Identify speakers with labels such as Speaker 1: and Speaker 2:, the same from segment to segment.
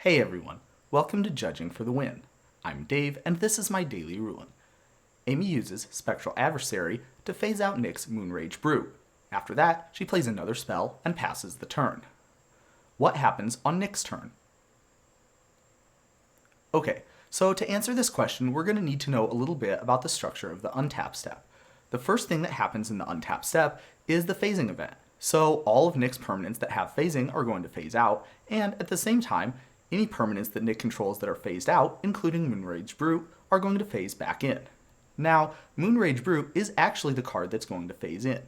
Speaker 1: Hey everyone, welcome to Judging for the Win. I'm Dave, and this is my daily ruling. Amy uses Spectral Adversary to phase out Nick's Moonrage Brute. After that, she plays another spell and passes the turn. What happens on Nick's turn? Okay, so to answer this question, we're going to need to know a little bit about the structure of the untap step. The first thing that happens in the untap step is the phasing event. So all of Nick's permanents that have phasing are going to phase out, and at the same time, any permanents that Nick controls that are phased out, including Moonrage Brute, are going to phase back in. Now, Moonrage Brute is actually the card that's going to phase in.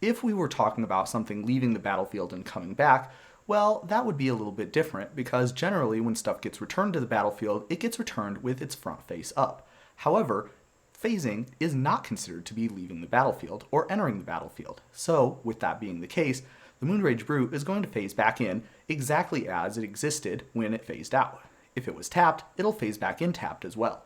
Speaker 1: If we were talking about something leaving the battlefield and coming back, well, that would be a little bit different because generally when stuff gets returned to the battlefield, it gets returned with its front face up. However, phasing is not considered to be leaving the battlefield or entering the battlefield. So, with that being the case, the Moonrage Brute is going to phase back in exactly as it existed when it phased out. If it was tapped, it'll phase back in tapped as well.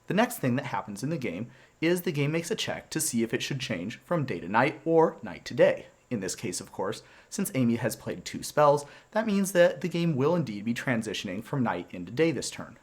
Speaker 1: The next thing that happens in the game is the game makes a check to see if it should change from day to night or night to day. In this case, of course, since Amy has played 2 spells, that means that the game will indeed be transitioning from night into day this turn.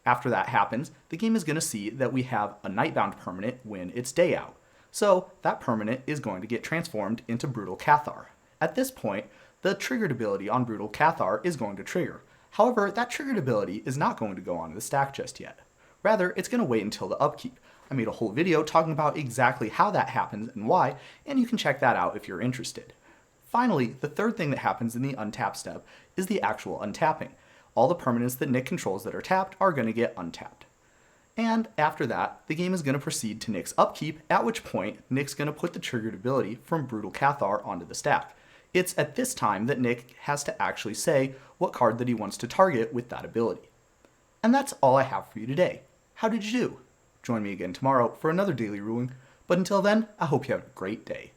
Speaker 1: After that happens, the game is going to see that we have a nightbound permanent when it's day out. So that permanent is going to get transformed into Brutal Cathar. At this point, the triggered ability on Brutal Cathar is going to trigger. However, that triggered ability is not going to go onto the stack just yet. Rather, it's going to wait until the upkeep. I made a whole video talking about exactly how that happens and why, and you can check that out if you're interested. Finally, the third thing that happens in the untap step is the actual untapping. All the permanents that Nick controls that are tapped are going to get untapped. And after that, the game is going to proceed to Nick's upkeep, at which point Nick's going to put the triggered ability from Brutal Cathar onto the stack. It's at this time that Nick has to actually say what card that he wants to target with that ability. And that's all I have for you today. How did you do? Join me again tomorrow for another daily ruling, but until then, I hope you have a great day.